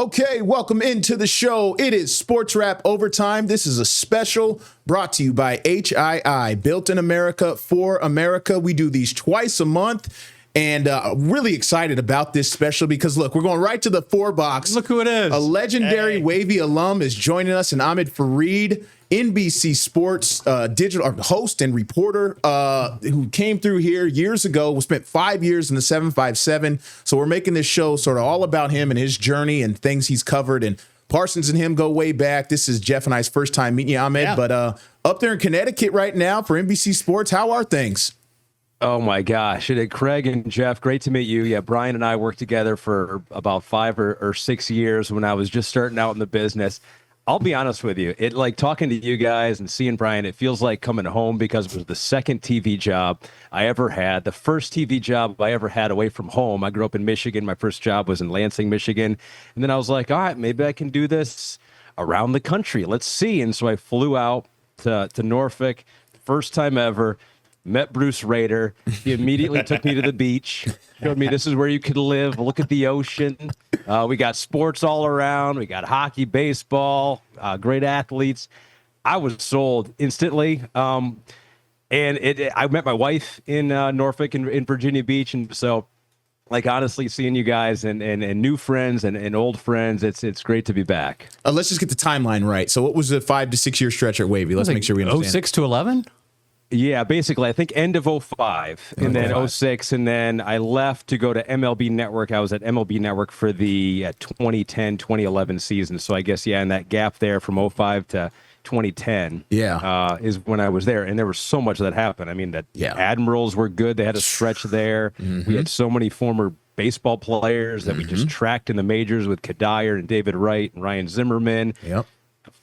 Okay, welcome into the show. It is Sportswrap Overtime. This is a special brought to you by HII, built in America for America. We do these twice a month, and really excited about this special because, look, we're going right to the 4-box. Look who it is. A legendary Wavy alum is joining us, and Ahmed Fareed, NBC Sports digital host and reporter who came through here years ago, spent 5 years in the 757. So we're making this show sort of all about him and his journey and things he's covered. And Parsons and him go way back. This is Jeff and I's first time meeting you, Ahmed. Yeah. But up there in Connecticut right now for NBC Sports, how are things? Oh, my gosh. Craig and Jeff, great to meet you. Yeah, Brian and I worked together for about 5 or 6 years when I was just starting out in the business. I'll be honest with you. It like talking to you guys and seeing Brian, it feels like coming home because it was the second TV job I ever had. The first TV job I ever had away from home. I grew up in Michigan. My first job was in Lansing, Michigan. And then I was like, all right, maybe I can do this around the country. Let's see. And so I flew out to Norfolk, first time ever. Met Bruce Rader. He immediately took me to the beach, showed me this is where you could live. Look at the ocean. We got sports all around. We got hockey, baseball, great athletes. I was sold instantly. I met my wife in Norfolk in Virginia Beach. And so, like, honestly, seeing you guys and new friends and old friends, it's great to be back. Let's just get the timeline right. So what was the 5 to 6 year stretch at Wavy? Let's make sure we understand. 06 to 11? Yeah, basically, I think end of 05 and then 06, and then I left to go to MLB Network. I was at MLB Network for the 2010, 2011 season. So I guess, yeah, in that gap there from 05 to 2010 is when I was there. And there was so much that happened. I mean, the Admirals were good. They had a stretch there. We had so many former baseball players that we just tracked in the majors with Kadire and David Wright and Ryan Zimmerman. Yep.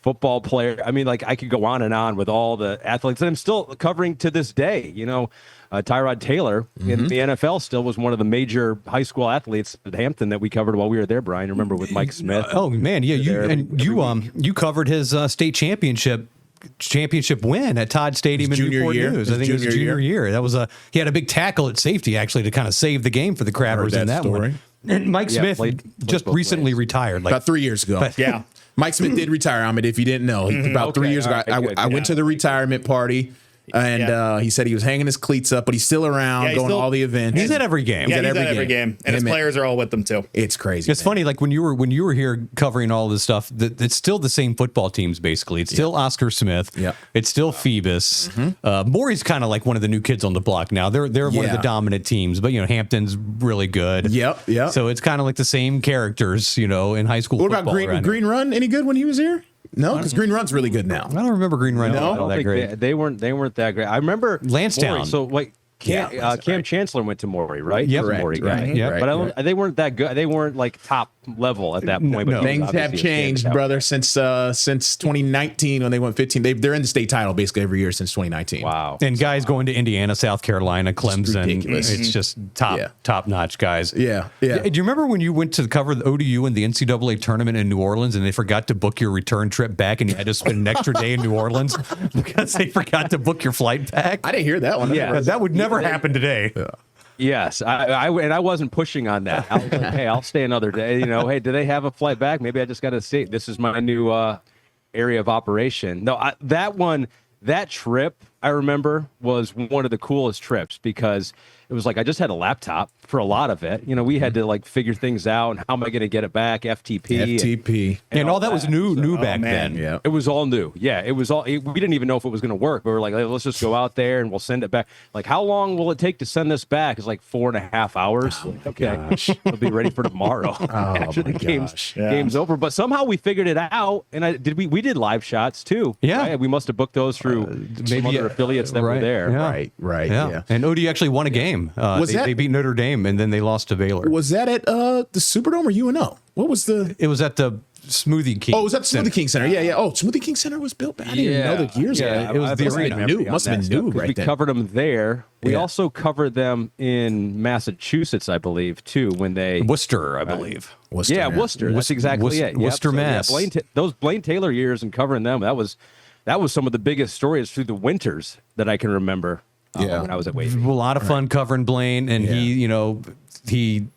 Football player. I mean, like, I could go on and on with all the athletes that I'm still covering to this day. You know, Tyrod Taylor in the NFL still was one of the major high school athletes at Hampton that we covered while we were there, Brian. Remember with Mike Smith? Oh man, yeah, you covered his state championship win at Todd Stadium in Newport News. I think it was his junior year. That was he had a big tackle at safety actually to kind of save the game for the Crabbers in that story. One. And Mike Smith just recently retired, like about 3 years ago. Yeah. Mike Smith did retire, Ahmed, if you didn't know. About 3 years ago, I went to the retirement party, and he said he was hanging his cleats up, but he's still around, going to all the events. He's at every game. Yeah, he's at every game. And his players are all with them, too. It's crazy. It's funny, like when you were here covering all this stuff, it's still the same football teams, basically. It's still Oscar Smith. Yeah. It's still Phoebus. Maury's kind of like one of the new kids on the block now. They're one of the dominant teams, but, Hampton's really good. Yep. So it's kind of like the same characters, in high school football. What about Green Run? Any good when he was here? No, because Green Run's really good now. I don't remember Green Run. No, I don't think great. They weren't that great. I remember Lansdowne. So like Cam Chancellor went to Maury, right? Yep. Maury guy. Yep. But they weren't that good. They weren't like top level at that point. But things have changed, brother, since 2019 when they went 15. They're in the state title basically every year since 2019. Wow. And guys going to Indiana, South Carolina, Clemson. It's just top notch guys. Yeah. Do you remember when you went to cover the ODU in the NCAA tournament in New Orleans and they forgot to book your return trip back and you had to spend an extra day in New Orleans because they forgot to book your flight back? I didn't hear that one. Yeah, that would never happen today. Yeah. Yes, I wasn't pushing on that. I was like, hey, I'll stay another day. Hey, do they have a flight back? Maybe I just got to see. This is my new area of operation. No, that trip, I remember, was one of the coolest trips because it was like I just had a laptop for a lot of it. We had to like figure things out and how am I going to get it back? FTP. And all that was new back then. Yeah. It was all new. Yeah, it was all. We didn't even know if it was going to work. We were like, let's just go out there and we'll send it back. Like, how long will it take to send this back? It's like 4.5 hours. Oh, okay, we'll be ready for tomorrow after the game's over. But somehow we figured it out, and we did live shots too. Yeah, right? We must have booked those through maybe other affiliates that were there. Yeah. Right. Yeah. And ODU actually won a game. They beat Notre Dame and then they lost to Baylor. Was that at the Superdome or UNO? What was the? It was at the Smoothie King. Oh, it was at the Smoothie King Center. Yeah. Oh, Smoothie King Center was built back. I didn't even know that years ago. It was the arena. Must have been new right then. We covered them there. We also covered them in Massachusetts, I believe, too, when they Worcester, I believe. Worcester. That's exactly it. Worcester, Mass. Those Blaine Taylor years and covering them, that was some of the biggest stories through the winters that I can remember. When I was at Wavy. A lot of fun covering Blaine, and he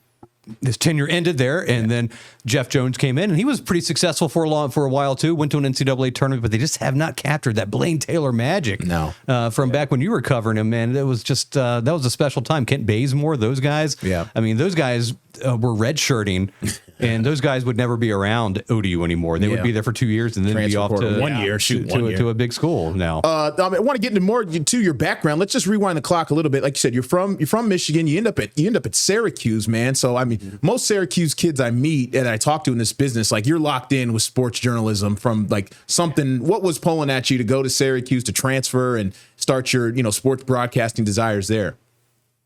his tenure ended there, and then Jeff Jones came in, and he was pretty successful for a while too. Went to an NCAA tournament, but they just have not captured that Blaine Taylor magic. No, from back when you were covering him, man. That was just that was a special time. Kent Bazemore, those guys. Yeah, I mean, those guys were redshirting, and those guys would never be around ODU anymore. They would be there for 2 years and then be off to 1 year, to a big school now. I want to get into more to your background. Let's just rewind the clock a little bit. Like you said, you're from Michigan. You end up at Syracuse, man. So I mean, most Syracuse kids I meet and I talk to in this business, like you're locked in with sports journalism from like something. What was pulling at you to go to Syracuse to transfer and start your sports broadcasting desires there?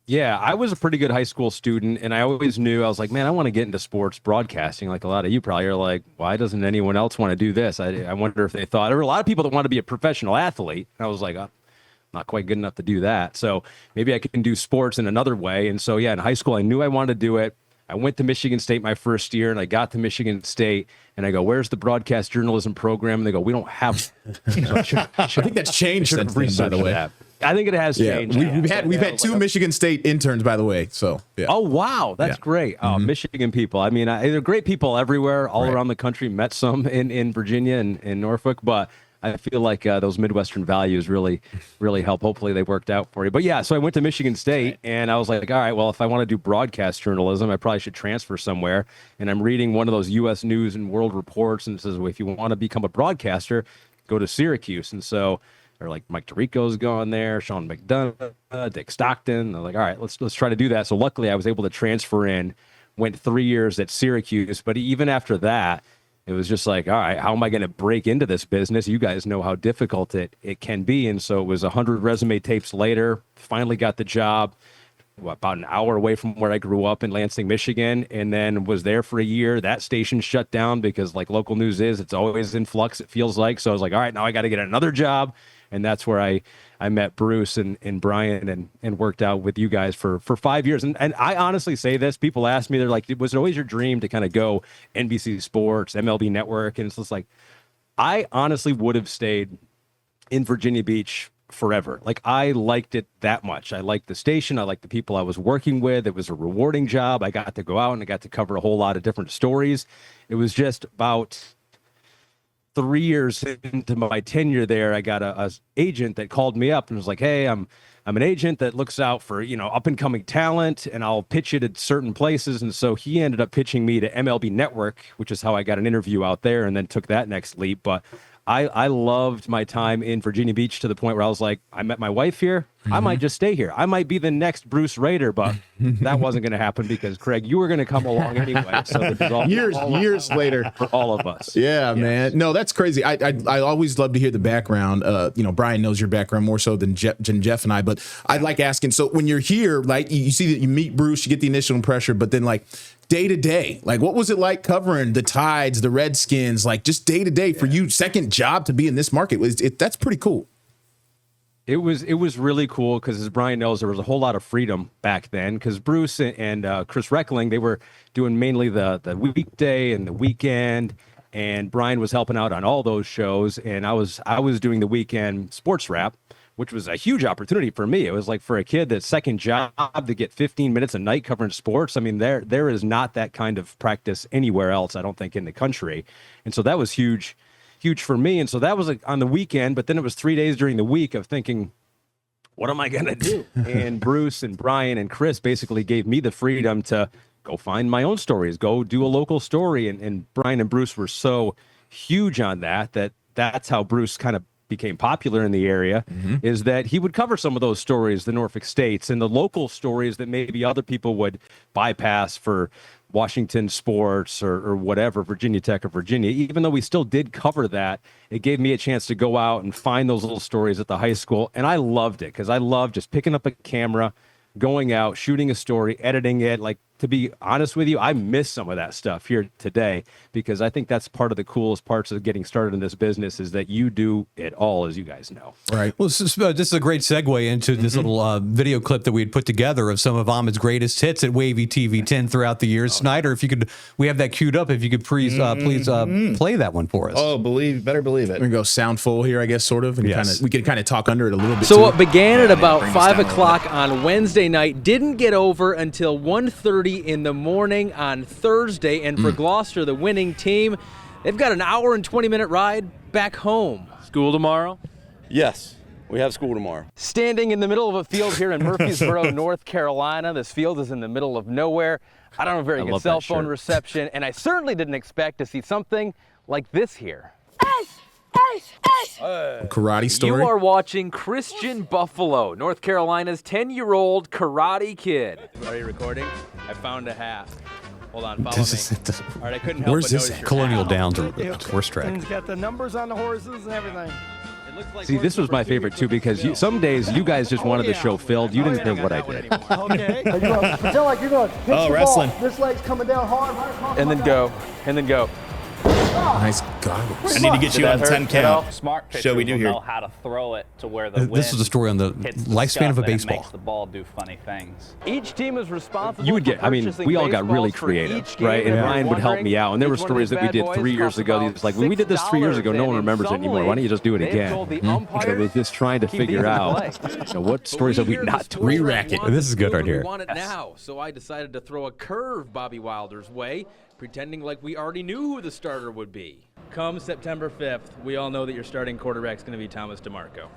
Yeah, I was a pretty good high school student, and I always knew, I was like, man, I want to get into sports broadcasting. Like a lot of you probably are like, why doesn't anyone else want to do this? I wonder if they thought, there were a lot of people that want to be a professional athlete. And I was like, I'm not quite good enough to do that. So maybe I can do sports in another way. And so, yeah, in high school, I knew I wanted to do it. I went to Michigan State my first year, and I got to Michigan State, and I go, where's the broadcast journalism program? And they go, we don't have so I think that's changed since then, by the way. That. I think it has changed. We've had two Michigan State interns, by the way. So yeah. Oh wow, that's great. Oh, Michigan people. I mean, they're great people everywhere, all around the country. Met some in Virginia and in Norfolk, but I feel like those Midwestern values really help. Hopefully they worked out for you. But yeah, so I went to Michigan State, and I was like, all right, well, if I want to do broadcast journalism, I probably should transfer somewhere. And I'm reading one of those U.S. News and World Reports, and it says, well, if you want to become a broadcaster, go to Syracuse. And so they're like, Mike Tirico's gone there, Sean McDonough, Dick Stockton. They're like, all right, let's try to do that. So luckily I was able to transfer in, went 3 years at Syracuse. But even after that, it was just like, all right, how am I going to break into this business? You guys know how difficult it can be. And so it was 100 resume tapes later, finally got the job, about an hour away from where I grew up in Lansing, Michigan, and then was there for a year. That station shut down because like local news is, it's always in flux, it feels like. So I was like, all right, now I got to get another job. And that's where I met Bruce and Brian and worked out with you guys for 5 years. And I honestly say this, people ask me, they're like, was it always your dream to kind of go NBC Sports, MLB Network? And it's just like, I honestly would have stayed in Virginia Beach forever. Like I liked it that much. I liked the station. I liked the people I was working with. It was a rewarding job. I got to go out and I got to cover a whole lot of different stories. It was just about 3 years into my tenure there, I got a agent that called me up and was like, hey, I'm an agent that looks out for, up and coming talent, and I'll pitch it at certain places. And so he ended up pitching me to MLB Network, which is how I got an interview out there and then took that next leap. But I loved my time in Virginia Beach to the point where I was like, I met my wife here. I might just stay here. I might be the next Bruce Rader, but that wasn't going to happen because, Craig, you were going to come along anyway. So years later for all of us. Yeah, yes. Man. No, that's crazy. I always love to hear the background. Brian knows your background more so than Jeff and I, but I like asking. So when you're here, like you see that you meet Bruce, you get the initial impression, but then like day to day, like what was it like covering the Tides, the Redskins, like just day to day for you? Second job to be in this market, that's pretty cool. It was really cool because, as Brian knows, there was a whole lot of freedom back then because Bruce and Chris Reckling, they were doing mainly the weekday and the weekend, and Brian was helping out on all those shows, and I was doing the weekend Sportswrap, which was a huge opportunity for me. It was like for a kid, that second job to get 15 minutes a night covering sports. I mean, there is not that kind of practice anywhere else, I don't think, in the country, and so that was huge for me. And so that was on the weekend, but then it was 3 days during the week of thinking, what am I going to do? And Bruce and Brian and Chris basically gave me the freedom to go find my own stories, go do a local story. And Brian and Bruce were so huge on that's how Bruce kind of became popular in the area, is that he would cover some of those stories, the Norfolk States and the local stories that maybe other people would bypass for Washington sports or whatever, Virginia Tech or Virginia. Even though we still did cover that, it gave me a chance to go out and find those little stories at the high school. And I loved it because I loved just picking up a camera, going out, shooting a story, editing it. Like, to be honest with you, I miss some of that stuff here today because I think that's part of the coolest parts of getting started in this business is that you do it all, as you guys know. Right. Well, this is a great segue into this little video clip that we had put together of some of Ahmed's greatest hits at Wavy TV 10 throughout the years. Snyder, if you could, we have that queued up. If you could please play that one for us. Oh, better believe it. We're going to go sound full here, I guess, sort of. And yes. We could kind of talk under it a little bit. So what began at about 5 o'clock on Wednesday night didn't get over until 1:30 6:30 in the morning on Thursday. And for Gloucester, the winning team, they've got an hour and 20-minute ride back home. School tomorrow? Yes, we have school tomorrow. Standing in the middle of a field here in Murfreesboro, North Carolina. This field is in the middle of nowhere. I don't have very good cell phone reception, and I certainly didn't expect to see something like this here. Karate story. You are watching Christian Buffalo, North Carolina's 10-year-old karate kid. Are you recording? I found a hat. Hold on, follow me. All right, I couldn't help Where's but this notice your Colonial hat. Downs or horse track. It's got the numbers on the horses and everything. See, this was my favorite too because some days you guys just wanted the show filled. You didn't care what I did. Okay. Pretend like you're going to pitch the wrestling. ball. This leg's coming down hard right across And my then back. go. And then go. Nice goggles. I need to get you on 10 count. Smart pitchers Show we do will here. know how to throw it to where the This is a story on the hits lifespan of a scuff and it baseball. makes the ball do funny things. Each team is responsible. You would for get, I mean, purchasing we all got really baseballs for creative, each game. right? And If you're Ryan would help me out. And there were wondering, stories that we each did one of these 3 bad years boys ago. costs He's like, well, we did this 3 years ago. No one remembers it anymore. Why don't you just do it they've again? told the So umpires they're just trying to keep figure these in out play. what stories have we not told. Re-rack it. This is good right here. We want it now, so I decided to throw a curve Bobby Wilder's way, pretending like we already knew who the starter would be. Come September 5th, we all know that your starting quarterback's going to be Thomas DeMarco.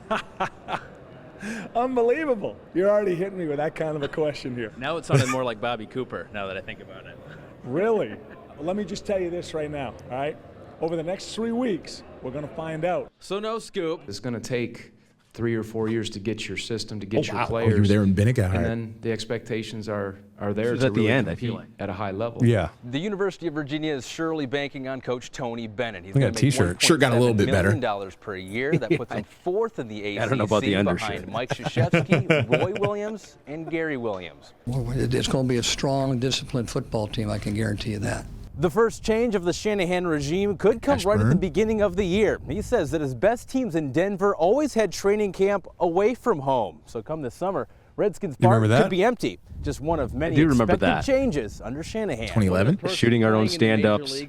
Unbelievable. You're already hitting me with that kind of a question here. Now it sounded more like Bobby Cooper, now that I think about it. Really? Well, let me just tell you this right now, all right? Over the next 3 weeks, we're going to find out. So no scoop. It's going to take 3 or 4 years to get your system, to get your wow. players. You were there in Binnick. And then the expectations are there This was to at the really end, I compete feel like. at a high level. Yeah. The University of Virginia is surely banking on Coach Tony Bennett. He's Look going at to that make t-shirt. Shirt got a little bit better. $1.7 million per year. That puts him fourth in the ACC. I don't know about the undershirt. behind Mike Krzyzewski, Roy Williams, and Gary Williams. Well, it's going to be a strong, disciplined football team, I can guarantee you that. The first change of the Shanahan regime could come right at the beginning of the year. He says that his best teams in Denver always had training camp away from home. So come this summer, Redskins Park could be empty. Just one of many expected changes under Shanahan. 2011? Shooting our own stand-ups. Hey,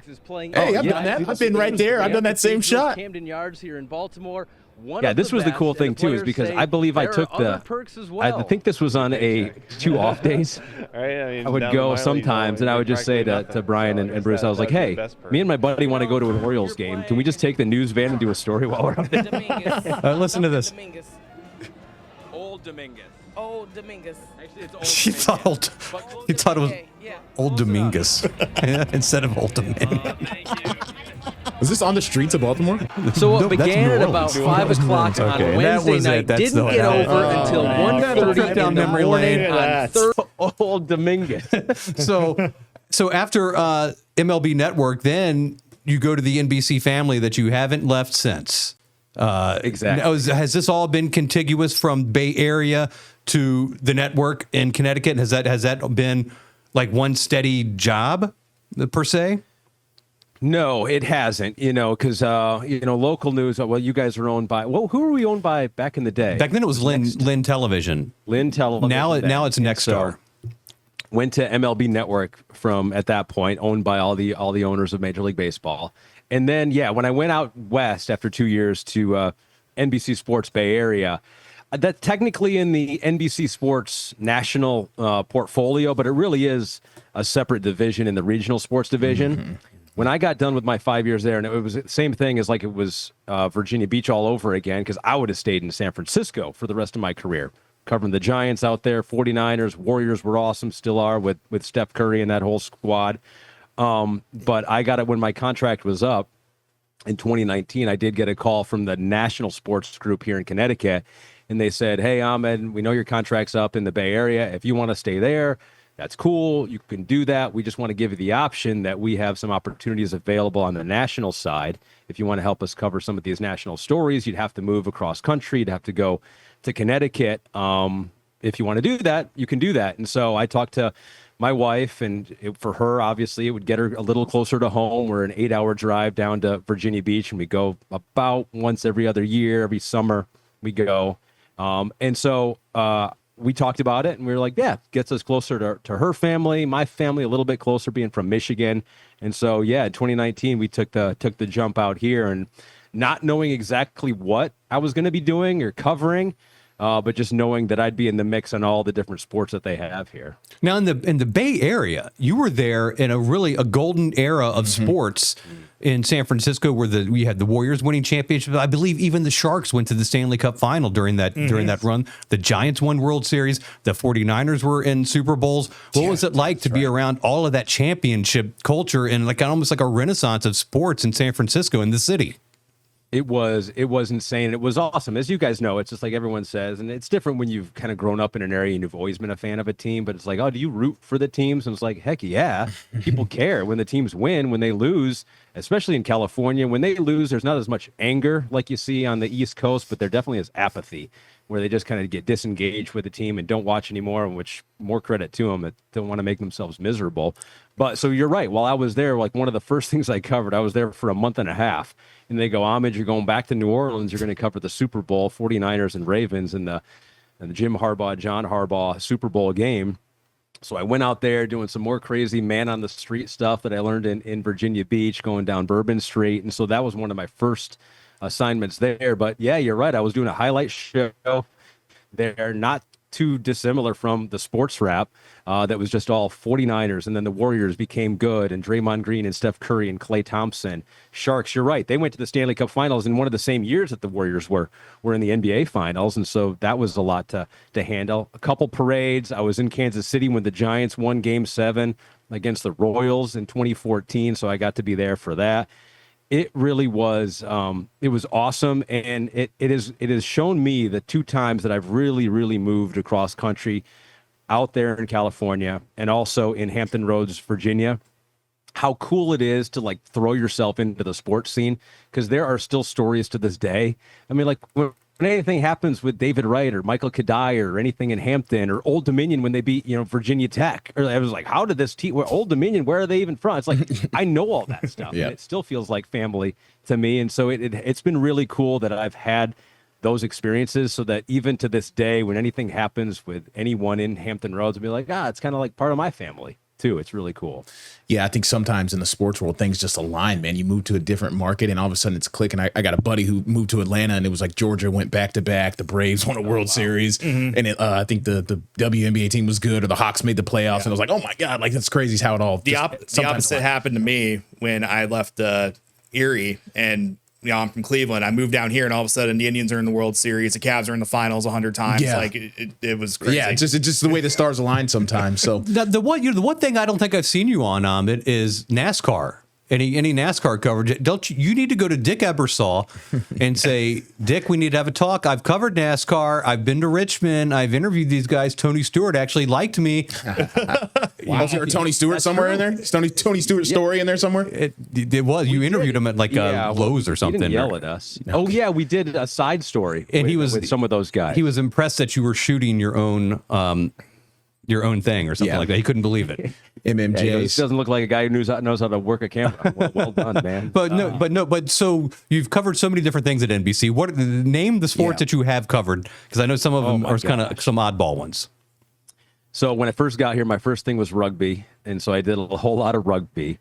I've done that. I've been right there. I've done that same shot. Camden Yards here in Baltimore. Yeah, this was the cool thing too, is because I believe I took I think this was on a 2 off days. I would go sometimes, and I would just say to Brian and Bruce, I was like, hey, me and my buddy want to go to an Orioles game. Can we just take the news van and do a story while we're up there? Listen to this. Old Dominguez. Old Dominguez. Actually, it's old She thought it was Old Dominguez instead of Old Dominguez. Was this on the streets of Baltimore? So what No, that's began New at about Orleans. 5 o'clock on Okay, that Wednesday was it. night That's didn't the- get over Oh, until man. 1:30 Trip down in the memory morning lane. on Thursday. Old Dominguez. So after MLB Network, then you go to the NBC family that you haven't left since. Exactly. Now, has this all been contiguous from Bay Area to the network in Connecticut? Has that been like one steady job per se? No, it hasn't, because, local news, well, you guys are owned by, who were we owned by back in the day? Back then it was Lynn Television. Lynn Television. Now it's Nexstar. Went to MLB Network from, at that point, owned by all the owners of Major League Baseball. And then, when I went out west after 2 years to NBC Sports Bay Area, that technically in the NBC Sports national portfolio, but it really is a separate division in the regional sports division. Mm-hmm. When I got done with my 5 years there, and it was the same thing as like it was Virginia Beach all over again, because I would have stayed in San Francisco for the rest of my career, covering the Giants out there, 49ers, Warriors were awesome, still are with Steph Curry and that whole squad. But I got it when my contract was up in 2019. I did get a call from the national sports group here in Connecticut, and they said, hey, Ahmed, we know your contract's up in the Bay Area. If you want to stay there, that's cool. You can do that. We just want to give you the option that we have some opportunities available on the national side. If you want to help us cover some of these national stories, you'd have to move across country. You'd have to go to Connecticut. If you want to do that, you can do that. And so I talked to my wife, and for her, obviously, it would get her a little closer to home. We're an 8-hour drive down to Virginia Beach, and we go about once every other year, every summer we go. And so we talked about it, and we were like, yeah, gets us closer to her family, my family, a little bit closer, being from Michigan. And so, in 2019, we took the jump out here, and not knowing exactly what I was going to be doing or covering, but just knowing that I'd be in the mix on all the different sports that they have here. Now, in the Bay Area, you were there in a golden era of sports in San Francisco, where we had the Warriors winning championships. I believe even the Sharks went to the Stanley Cup final during that run. The Giants won World Series. The 49ers were in Super Bowls. What was it like to be around all of that championship culture and almost like a renaissance of sports in San Francisco, in the city? It was insane. It was awesome. As you guys know, it's just like everyone says, and it's different when you've kind of grown up in an area and you've always been a fan of a team, but it's like, oh, do you root for the teams? And it's like, heck yeah. People care when the teams win. When they lose, especially in California, when they lose, there's not as much anger like you see on the East Coast, but there definitely is apathy where they just kind of get disengaged with the team and don't watch anymore, which more credit to them that don't want to make themselves miserable. But so you're right. While I was there, like one of the first things I covered, I was there for a month and a half. And they go, Ahmed, you're going back to New Orleans. You're going to cover the Super Bowl, 49ers and Ravens, and the Jim Harbaugh, John Harbaugh Super Bowl game. So I went out there doing some more crazy man on the street stuff that I learned in Virginia Beach, going down Bourbon Street. And so that was one of my first assignments there. But yeah, you're right. I was doing a highlight show there, not too dissimilar from the Sportswrap that was just all 49ers, and then the Warriors became good, and Draymond Green and Steph Curry and Klay Thompson. Sharks, you're right. They went to the Stanley Cup Finals in one of the same years that the Warriors were in the NBA Finals, and so that was a lot to handle. A couple parades. I was in Kansas City when the Giants won Game 7 against the Royals in 2014, so I got to be there for that. It really was, it was awesome. And it has shown me the 2 times that I've really, really moved across country out there in California and also in Hampton Roads, Virginia, how cool it is to like throw yourself into the sports scene. Cause there are still stories to this day. I mean, like when anything happens with David Wright or Michael Kadai or anything in Hampton or Old Dominion when they beat, Virginia Tech, or I was like, how did this team, Old Dominion, where are they even from? It's like, I know all that stuff. Yeah. And it still feels like family to me. And so it's been really cool that I've had those experiences so that even to this day, when anything happens with anyone in Hampton Roads, I'll be like, it's kind of like part of my family too. It's really cool. Yeah, I think sometimes in the sports world, things just align, man. You move to a different market and all of a sudden it's clicking. I got a buddy who moved to Atlanta and it was like Georgia went back to back. The Braves won a World Series. And I think the WNBA team was good, or the Hawks made the playoffs. And I was like, oh my God, like that's crazy how it all. The opposite happened to me when I left Erie, and I'm from Cleveland. I moved down here, and all of a sudden, the Indians are in the World Series. The Cavs are in the finals 100 times. Yeah. Like it was crazy. Yeah, it's just the way the stars align sometimes. So the one thing I don't think I've seen you on, Ahmed, is NASCAR. Any NASCAR coverage? You need to go to Dick Ebersol and say, Dick, we need to have a talk. I've covered NASCAR. I've been to Richmond. I've interviewed these guys. Tony Stewart actually liked me. Wow. Was there a Tony Stewart somewhere in there? Tony Stewart story in there somewhere? It was. You interviewed him at Lowe's or something. He didn't yell at us. No. Oh yeah, we did a side story. And he was with some of those guys. He was impressed that you were shooting your own thing or something like that. He couldn't believe it. MMJ. Yeah, he doesn't look like a guy who knows how to work a camera. Well done, man. But so you've covered so many different things at NBC. Name the sports that you have covered, because I know some of them are kind of some oddball ones. So when I first got here, my first thing was rugby, and so I did a whole lot of rugby.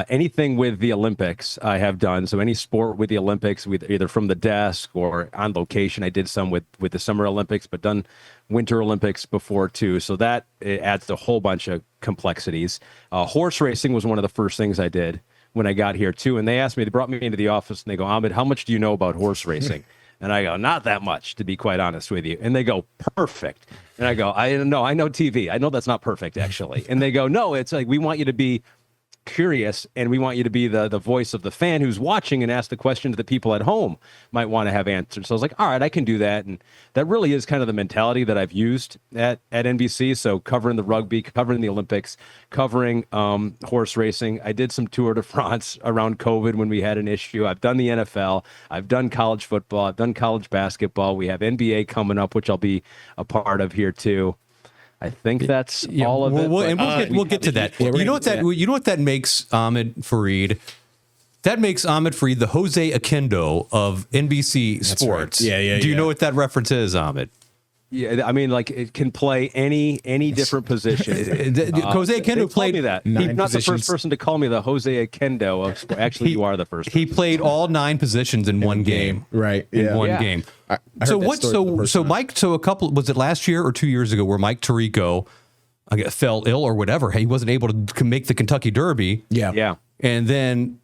Anything with the Olympics I have done. So any sport with the Olympics, with either from the desk or on location. I did some with the Summer Olympics, but done Winter Olympics before too. So that it adds a whole bunch of complexities. Horse racing was one of the first things I did when I got here too. And they brought me into the office and they go, Ahmed, how much do you know about horse racing? And I go, not that much, to be quite honest with you. And they go, perfect. And I go, I know TV. I know that's not perfect, actually. And they go, no, it's like, we want you to be curious, and we want you to be the voice of the fan who's watching and ask the questions that people at home might want to have answered. So I was like, all right, I can do that. And that really is kind of the mentality that I've used at NBC. So covering the rugby, covering the Olympics, covering horse racing. I did some Tour de France around COVID when we had an issue. I've done the NFL. I've done college football. I've done college basketball. We have NBA coming up, which I'll be a part of here too. I think that's all of it. We'll get to that. You know what that makes Ahmed Fareed? That makes Ahmed Fareed the Jose Akendo of NBC Sports. Right. Yeah. Do you know what that reference is, Ahmed? Yeah, I mean, like it can play any different position. Jose Kendo played me that. He's not the first person to call me the Jose Kendo. Actually, you are the first. He played all 9 positions in one game. Right. In one game. So Mike? So a couple, was it last year or 2 years ago, where Mike Tirico fell ill or whatever? He wasn't able to make the Kentucky Derby. Yeah. And then,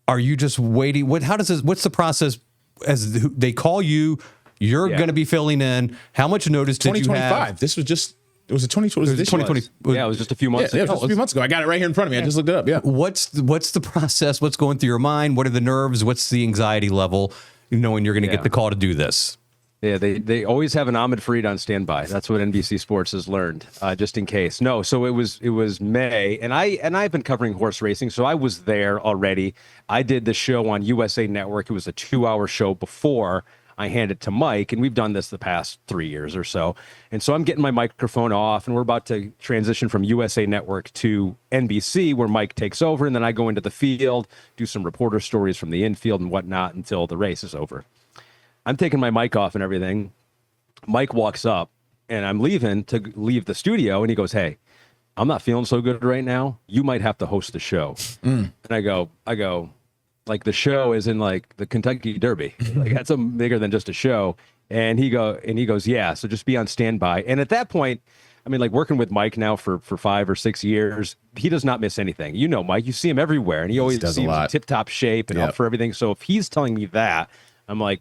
are you just waiting? What's the process? As they call you, you're going to be filling in. How much notice did you have? This was just, it was a 2020. It was 2020. Yeah, it was just a few months ago. Yeah, just a few months ago. I got it right here in front of me. I just looked it up. Yeah. What's the process? What's going through your mind? What are the nerves? What's the anxiety level, knowing you're going to get the call to do this? Yeah, they always have an Ahmed Fareed on standby. That's what NBC Sports has learned, just in case. No, so it was May, and I've been covering horse racing, so I was there already. I did the show on USA Network. It was a 2-hour show before I hand it to Mike, and we've done this the past 3 years or so. And so I'm getting my microphone off, and we're about to transition from USA Network to NBC, where Mike takes over, and then I go into the field, do some reporter stories from the infield and whatnot until the race is over. I'm taking my mic off and everything. Mike walks up, and I'm leaving to leave the studio, and he goes, "Hey, I'm not feeling so good right now. You might have to host the show." And I go, like, the show is in like the Kentucky Derby. Like, that's something bigger than just a show. And he goes, "Yeah, so just be on standby." And at that point, I mean, like, working with Mike now for 5 or 6 years, he does not miss anything. You know, Mike, you see him everywhere, and he always seems in tip-top shape and up for everything. So if he's telling me that, I'm like,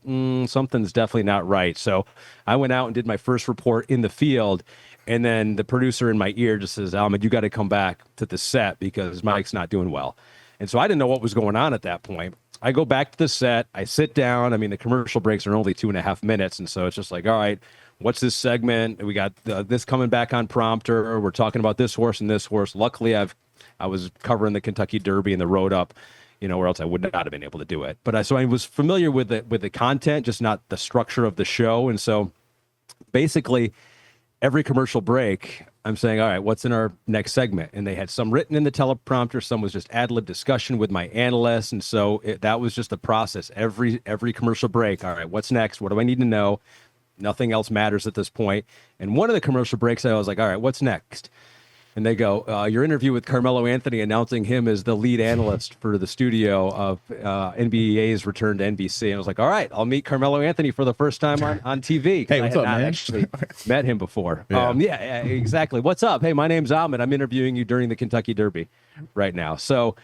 something's definitely not right. So I went out and did my first report in the field, and then the producer in my ear just says, "Ahmed, you got to come back to the set because Mike's not doing well." And so I didn't know what was going on at that point. I go back to the set. I sit down. I mean, the commercial breaks are only 2.5 minutes, and so it's just like, all right, what's this segment? We got this coming back on prompter. We're talking about this horse and this horse. Luckily, I was covering the Kentucky Derby and the road up, or else I would not have been able to do it. But so I was familiar with the content, just not the structure of the show. And so basically every commercial break, I'm saying, all right, what's in our next segment? And they had some written in the teleprompter. Some was just ad-lib discussion with my analyst. And so that was just the process. Every commercial break, all right, what's next? What do I need to know? Nothing else matters at this point. And one of the commercial breaks, I was like, all right, what's next? And they go, your interview with Carmelo Anthony, announcing him as the lead analyst for the studio of NBA's return to NBC. And I was like, all right, I'll meet Carmelo Anthony for the first time on TV. Hey, what's up, man? I actually met him before. Yeah. Exactly. What's up? Hey, my name's Ahmed. I'm interviewing you during the Kentucky Derby right now. So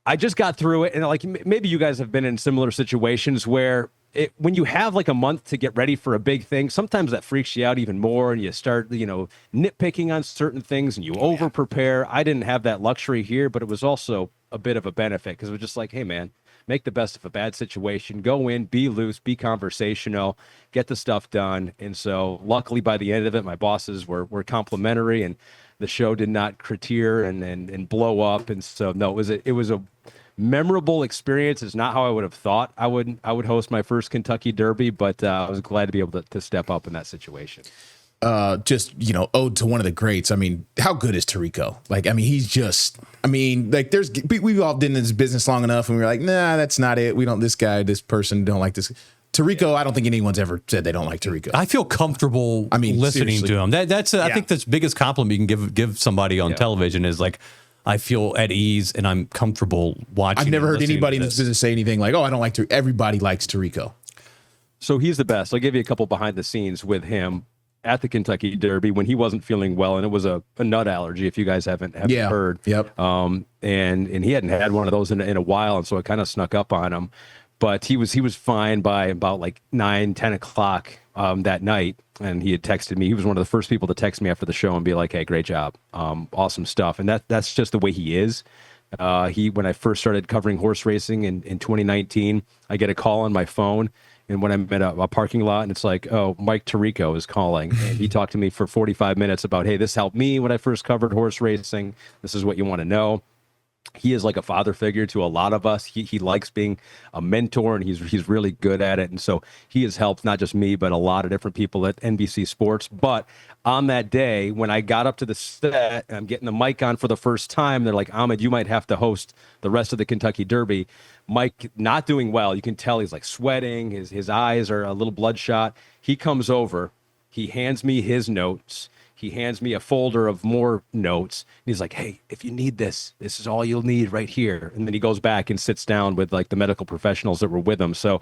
I just got through it. And like, maybe you guys have been in similar situations where when you have like a month to get ready for a big thing, sometimes that freaks you out even more, and you start, nitpicking on certain things, and you over prepare. I didn't have that luxury here, but it was also a bit of a benefit because it was just like, hey man, make the best of a bad situation, go in, be loose, be conversational, get the stuff done. And so luckily by the end of it, my bosses were complimentary, and the show did not crater and blow up. And so no, it was a memorable experience. Is not how I would have thought I would host my first Kentucky Derby, but I was glad to be able to step up in that situation. Just, ode to one of the greats. I mean, how good is Tirico? Like, I mean, he's just, we've all been in this business long enough, and we're like, nah, that's not it. We don't, this person don't like this. Tirico, I don't think anyone's ever said they don't like Tirico. I feel comfortable listening to him. That's I think that's the biggest compliment you can give somebody on television is like, I feel at ease and I'm comfortable watching. I've never heard anybody in this business say anything like, "Oh, I don't like Tirico." Everybody likes Tirico. So he's the best. I'll give you a couple behind the scenes with him at the Kentucky Derby when he wasn't feeling well, and it was a nut allergy. If you guys haven't heard, yep. And he hadn't had one of those in a while, and so it kind of snuck up on him. But he was fine by about like 9-10 o'clock that night, and he had texted me. He was one of the first people to text me after the show and be like, "Hey, great job, awesome stuff." And that's just the way he is. When I first started covering horse racing in 2019, I get a call on my phone, and when I'm at a parking lot, and it's like, "Oh, Mike Tirico is calling," and he talked to me for 45 minutes about, "Hey, this helped me when I first covered horse racing. This is what you want to know." He is like a father figure to a lot of us. He likes being a mentor, and he's really good at it. And so he has helped not just me, but a lot of different people at NBC Sports. But on that day, when I got up to the set, and I'm getting the mic on for the first time, they're like, "Ahmed, you might have to host the rest of the Kentucky Derby." Mike not doing well. You can tell he's like sweating. His eyes are a little bloodshot. He comes over, He hands me his notes. He hands me a folder of more notes. And he's like, hey, if you need this, this is all you'll need right here. And then he goes back and sits down with like the medical professionals that were with him. So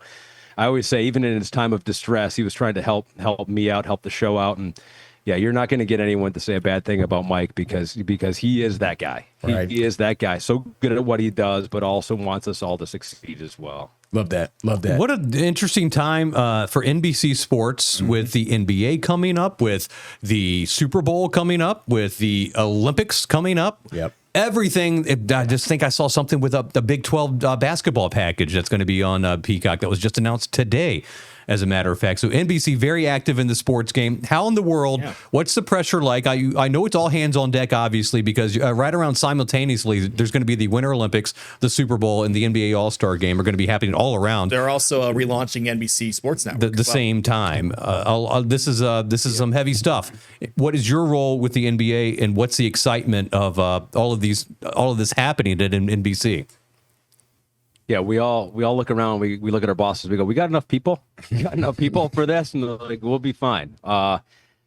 I always say, even in his time of distress, he was trying to help me out, help the show out. And yeah, you're not going to get anyone to say a bad thing about Mike because he is that guy. Right. He is that guy. So good at what he does, but also wants us all to succeed as well. Love that. Love that. What an interesting time for NBC Sports with the NBA coming up, with the Super Bowl coming up, with the Olympics coming up. Yep. Everything. I just think I saw something with the Big 12 basketball package that's going to be on Peacock that was just announced today, as a matter of fact. So NBC very active in the sports game. How in the world, what's the pressure like? I know it's all hands on deck, obviously, because right around simultaneously, there's going to be the Winter Olympics, the Super Bowl, and the NBA All-Star Game are going to be happening all around. They're also relaunching NBC Sports Network. The same time. This is some heavy stuff. What is your role with the NBA, and what's the excitement of all of this happening at NBC? Yeah, we all look around. We look at our bosses. We go, we got enough people. We got enough people for this, and they're like, we'll be fine.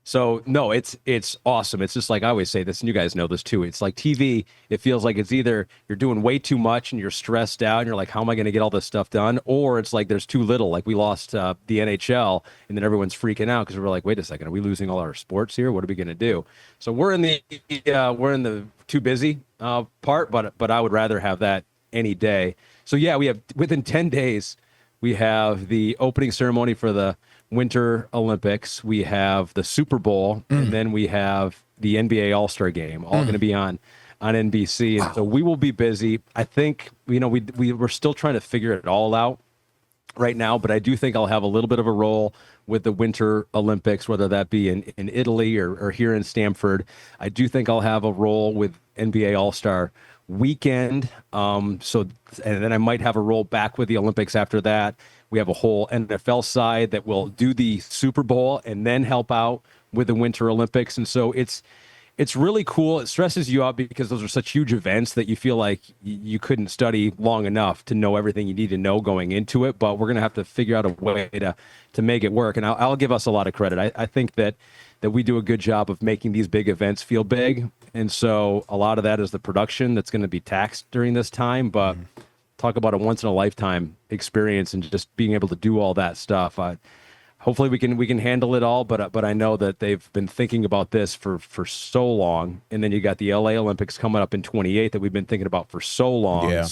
So no, it's awesome. It's just like I always say this, and you guys know this too. It's like TV. It feels like it's either you're doing way too much and you're stressed out, and you're like, how am I going to get all this stuff done? Or it's like there's too little. Like we lost the NHL, and then everyone's freaking out because we're like, wait a second, are we losing all our sports here? What are we going to do? So we're in the too busy part, but I would rather have that any day. So yeah, we have within 10 days, we have the opening ceremony for the Winter Olympics. We have the Super Bowl, and then we have the NBA All-Star Game, all going to be on NBC. And so we will be busy. I think, we're still trying to figure it all out right now, but I do think I'll have a little bit of a role with the Winter Olympics, whether that be in Italy or here in Stamford. I do think I'll have a role with NBA All-Star Weekend. And then I might have a role back with the Olympics after that. We have a whole NFL side that will do the Super Bowl and then help out with the Winter Olympics. And so it's really cool. It stresses you out because those are such huge events that you feel like you couldn't study long enough to know everything you need to know going into it. But we're going to have to figure out a way to make it work. And I'll give us a lot of credit. I think that we do a good job of making these big events feel big. And so a lot of that is the production that's going to be taxed during this time. But talk about a once-in-a-lifetime experience and just being able to do all that stuff. Hopefully we can handle it all, but I know that they've been thinking about this for so long. And then you got the LA Olympics coming up in 28 that we've been thinking about for so long. Yeah.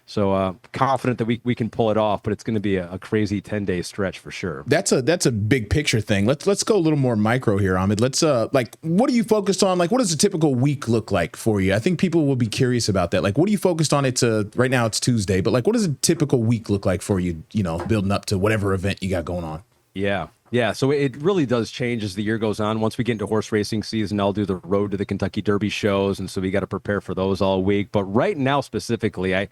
So confident that we can pull it off, but it's going to be a crazy 10-day stretch for sure. That's a big picture thing. Let's go a little more micro here, Ahmed. Let's what are you focused on? Like, what does a typical week look like for you? I think people will be curious about that. Like, what are you focused on? Right now it's Tuesday, but like, what does a typical week look like for you? Building up to whatever event you got going on. Yeah. So it really does change as the year goes on. Once we get into horse racing season, I'll do the Road to the Kentucky Derby shows, and so we got to prepare for those all week. But right now specifically, I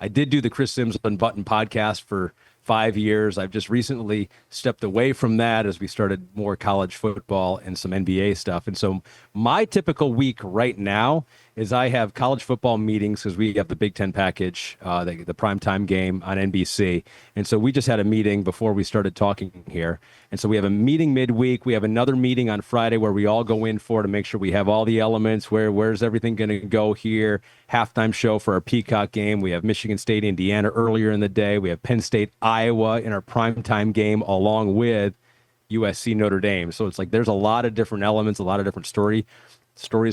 did do the Chris Sims Unbuttoned podcast for 5 years. I've just recently stepped away from that as we started more college football and some NBA stuff. And so my typical week right now is I have college football meetings because we have the Big Ten package, the primetime game on NBC. And so we just had a meeting before we started talking here. And so we have a meeting midweek. We have another meeting on Friday where we all go in to make sure we have all the elements. Where's everything going to go here? Halftime show for our Peacock game. We have Michigan State, Indiana earlier in the day. We have Penn State, Iowa in our primetime game along with USC, Notre Dame. So it's like there's a lot of different elements, a lot of different stories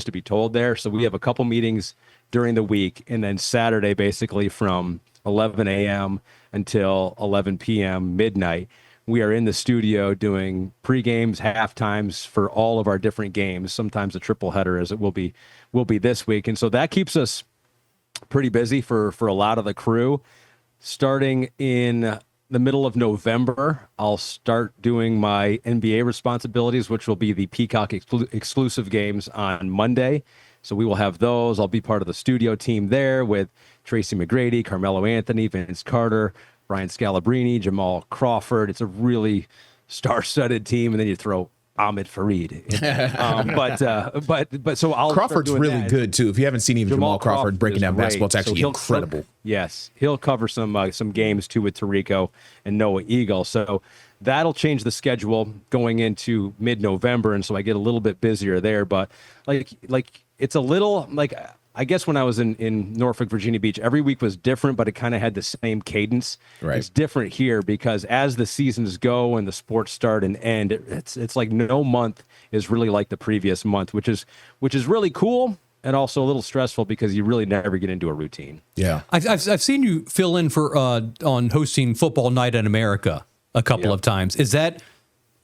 to be told there. So we have a couple meetings during the week, and then Saturday basically from 11 a.m. until 11 p.m. midnight, we are in the studio doing pre-games, half-times for all of our different games, sometimes a triple header as it will be this week. And so that keeps us pretty busy for a lot of the crew. Starting in the middle of November, I'll start doing my NBA responsibilities, which will be the Peacock exclusive games on Monday. So we will have those. I'll be part of the studio team there with Tracy McGrady, Carmelo Anthony, Vince Carter, Brian Scalabrine, Jamal Crawford. It's a really star-studded team. And then you throw Ahmed Fareed. But so I'll Crawford's really good too. If you haven't seen even Jamal Crawford breaking down basketball, it's actually incredible. Yes, he'll cover some games too with Tarico and Noah Eagle. So that'll change the schedule going into mid-November, and so I get a little bit busier there. But like it's a little like, I guess when I was in Norfolk, Virginia Beach, every week was different, but it kind of had the same cadence. Right. It's different here because as the seasons go and the sports start and end, it's like no month is really like the previous month, which is really cool and also a little stressful because you really never get into a routine. Yeah, I've seen you fill in for on hosting Football Night in America a couple of times.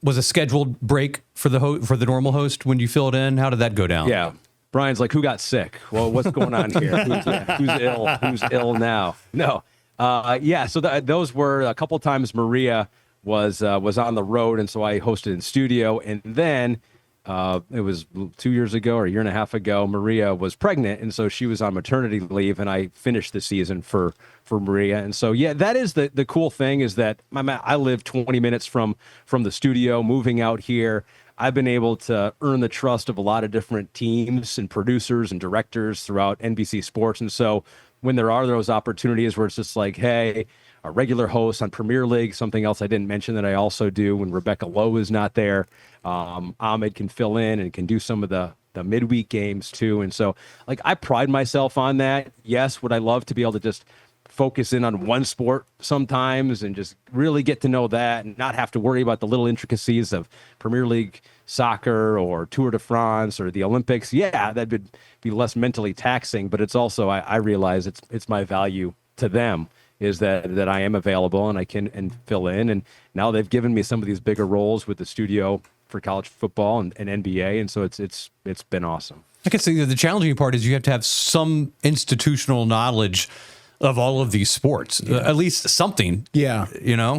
Was a scheduled break for the normal host when you filled in? How did that go down? Yeah. Brian's like, who got sick? Well, what's going on here? Who's ill? Who's ill now? No. So those were a couple times Maria was on the road, and so I hosted in studio. And then it was 2 years ago or a year and a half ago, Maria was pregnant, and so she was on maternity leave, and I finished the season for Maria. And so, yeah, that is the cool thing is that I live 20 minutes from the studio, moving out here. I've been able to earn the trust of a lot of different teams and producers and directors throughout NBC Sports. And so when there are those opportunities where it's just like, hey, a regular host on Premier League, something else I didn't mention that I also do when Rebecca Lowe is not there, Ahmed can fill in and can do some of the midweek games too. And so like I pride myself on that. Yes, would I love to be able to just focus in on one sport sometimes and just really get to know that and not have to worry about the little intricacies of Premier League soccer or Tour de France or the Olympics. Yeah, that would be less mentally taxing, but it's also, I realize it's my value to them is that I am available and I can fill in. And now they've given me some of these bigger roles with the studio for college football and NBA. And so it's been awesome. I guess the challenging part is you have to have some institutional knowledge of all of these sports, at least something. Yeah,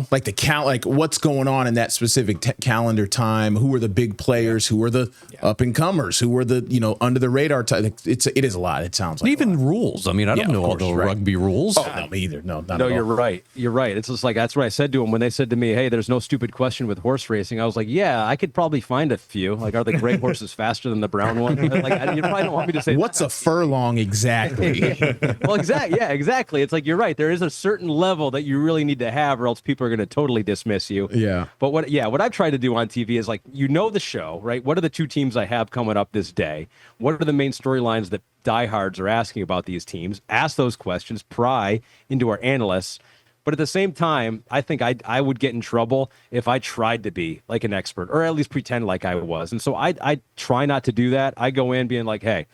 like the count, like what's going on in that specific calendar time. Who are the big players? Who are the up and comers? Who are the under the radar? It is a lot. It sounds like even rules. I mean, I don't know all the rugby rules. Oh, no, me either. No, not no. At You're all. right. You're right. It's just like that's what I said to them when they said to me, "Hey, there's no stupid question with horse racing." I was like, "Yeah, I could probably find a few. Like, are the gray horses faster than the brown one?" Like, you probably don't want me to say. What's a furlong exactly? Well, exactly. Yeah, exactly. It's like you're right. There is a certain level that you really need to have, or else people are going to totally dismiss you. Yeah. But what I've tried to do on TV is like, the show, right? What are the two teams I have coming up this day? What are the main storylines that diehards are asking about these teams? Ask those questions, pry into our analysts. But at the same time, I think I would get in trouble if I tried to be like an expert, or at least pretend like I was. And so I try not to do that. I go in being like, hey,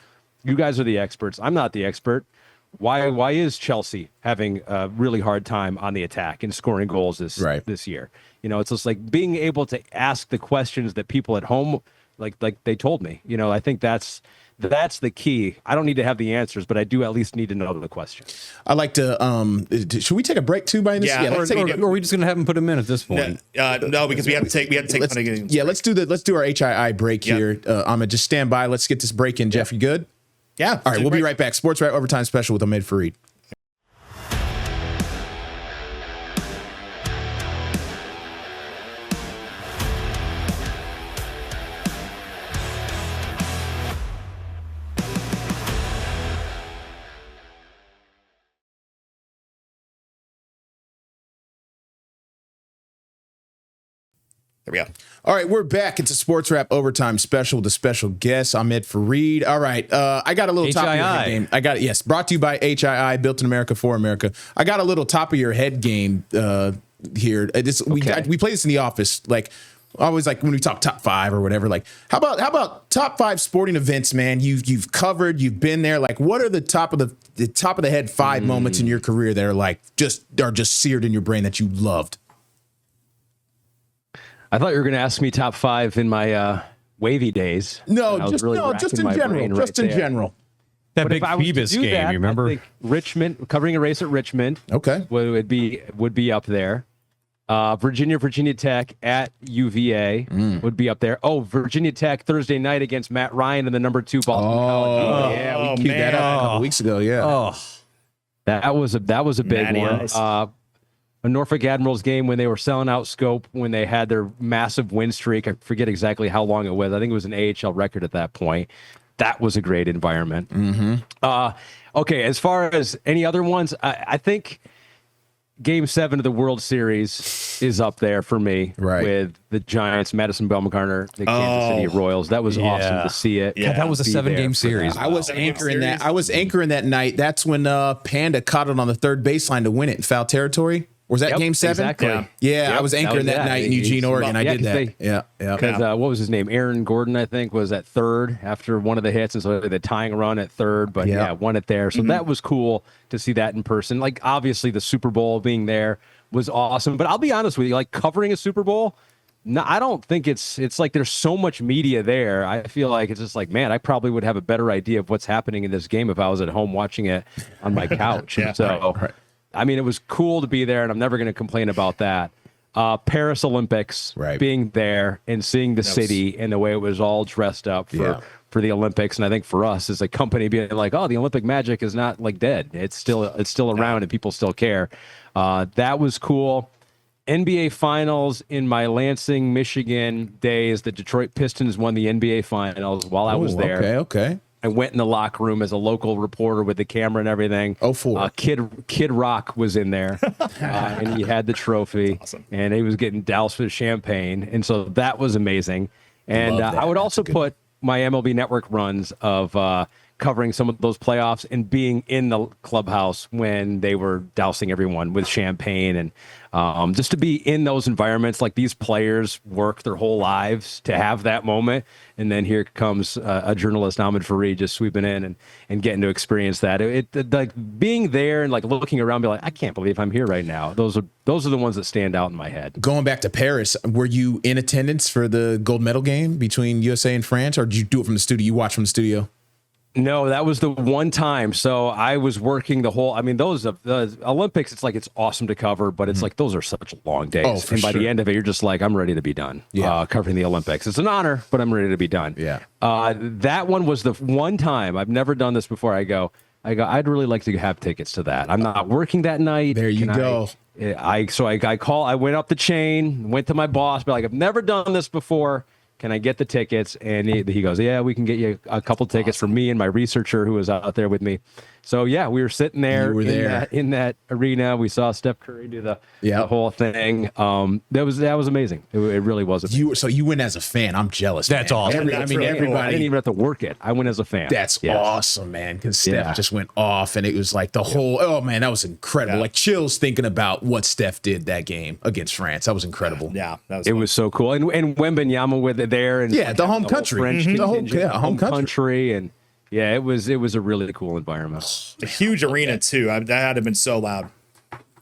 you guys are the experts. I'm not the expert. Why is Chelsea having a really hard time on the attack and scoring goals this year? It's just like being able to ask the questions that people at home like they told me. I think that's the key. I don't need to have the answers, but I do at least need to know the question. I like to. Should we take a break too? By this, or are we just going to have them put them in at this point? No, because we have to take. Let's do our HII break here. Ahmed, just stand by. Let's get this break in. Jeff, you good? Yeah. All right, we'll be right back. Sportswrap Overtime Special with Ahmed Fareed. There we go. All right, we're back. It's a Sportswrap Overtime Special with a special guest, Ahmed Fareed. All right, I got a little top of your head game. Brought to you by HII, built in America for America. I got a little top of your head game here. We play this in the office, like always, like when we talk top five or whatever. Like, how about top five sporting events, man? You've covered, you've been there. Like, what are the top of the head five moments in your career that are just seared in your brain that you loved? I thought you were going to ask me top five in my wavy days. No, just in general. Just in general. That big Phoebus game, you remember? I think Richmond, covering a race at Richmond. Okay. Would be up there. Virginia Tech at UVA would be up there. Oh, Virginia Tech Thursday night against Matt Ryan and the number 2 Boston College. Yeah, we queued that up a couple weeks ago. Yeah. That was a big one. a Norfolk Admirals game when they were selling out Scope, when they had their massive win streak. I forget exactly how long it was. I think it was an AHL record at that point. That was a great environment. Okay, as far as any other ones, I think Game 7 of the World Series is up there for me with the Giants, Madison Bumgarner, the Kansas City Royals. That was awesome to see it. God, that was a 7-game series. I was anchoring that. I was anchoring that night. That's when Panda caught it on the third baseline to win it in foul territory. Was that Game 7? Exactly. Yeah, I was anchoring that night in Eugene, Oregon. I did that. Yeah. Because what was his name? Aaron Gordon, I think, was at third after one of the hits, and so the tying run at third. But won it there. So that was cool to see that in person. Like, obviously, the Super Bowl being there was awesome. But I'll be honest with you, like, covering a Super Bowl, no, I don't think it's like there's so much media there. I feel like it's just like, man, I probably would have a better idea of what's happening in this game if I was at home watching it on my couch. I mean, it was cool to be there, and I'm never going to complain about that. Paris Olympics, being there and seeing the city and the way it was all dressed up for the Olympics, and I think for us as a company being like, oh, the Olympic magic is not like dead. It's still around, and people still care. That was cool. NBA Finals in my Lansing, Michigan days. The Detroit Pistons won the NBA Finals while I was there. Okay. I went in the locker room as a local reporter with the camera and everything. Kid Rock was in there, and he had the trophy, and he was getting doused with champagne, and so that was amazing. And I would also put my MLB Network runs of covering some of those playoffs and being in the clubhouse when they were dousing everyone with champagne, and just to be in those environments. Like, these players work their whole lives to have that moment, and then here comes a journalist, Ahmed Fareed, just sweeping in and getting to experience that. Like, being there and like looking around, be like, I can't believe I'm here right now. Those are the ones that stand out in my head. Going back to Paris, were you in attendance for the gold medal game between USA and France, or did you do it from the studio? You watch from the studio? No, that was the one time. So I was working the whole. I mean, the Olympics, it's like it's awesome to cover, but it's like those are such long days. And by the end of it, you're just like, I'm ready to be done. Covering the Olympics. It's an honor, but I'm ready to be done. That one was the one time. I've never done this before. I go, I'd really like to have tickets to that. I'm not working that night. There you go. I went up the chain, went to my boss, be like, I've never done this before. Can I get the tickets? And he goes, yeah, we can get you a couple tickets for me and my researcher who was out there with me. So, yeah, we were sitting there, in that arena. We saw Steph Curry do the whole thing. That was amazing. It really was amazing. So you went as a fan. I'm jealous. That's awesome. Everybody. I didn't even have to work it. I went as a fan. That's awesome, man, because Steph just went off, and it was like the whole, oh, man, that was incredible. Like, chills thinking about what Steph did that game against France. That was incredible. It was so cool. And Wembanyama with it there. And the home country. French the home country. And yeah, it was a really cool environment. A huge arena too. That had to have been so loud.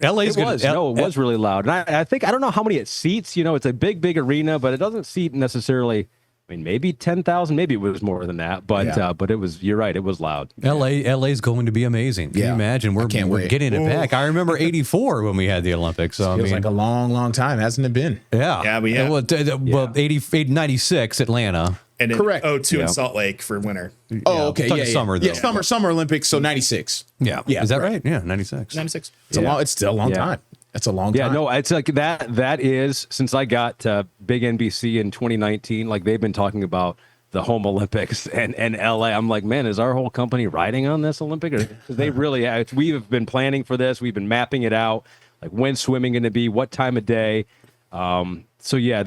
LA's it was really loud. And I think, I don't know how many it seats. You know, it's a big arena, but it doesn't seat necessarily. I mean, maybe 10,000. Maybe it was more than that. But it was. You're right. It was loud. LA's going to be amazing. Can you imagine? We're getting it back. I remember '84 when we had the Olympics. So, feels like a long time, hasn't it been? Yeah. We have. Well, 96 Atlanta. And correct. 02 in Salt Lake for winter. Oh, okay. Summer, though. Yeah, summer Olympics. So 96. Yeah. Is that right? Yeah, 96. 96. It's still a long time. That's a long time. Yeah, no, it's like that is, since I got big NBC in 2019, like they've been talking about the home Olympics and LA. I'm like, man, is our whole company riding on this Olympic? Because they really, we have been planning for this. We've been mapping it out. Like, when's swimming going to be? What time of day? So yeah,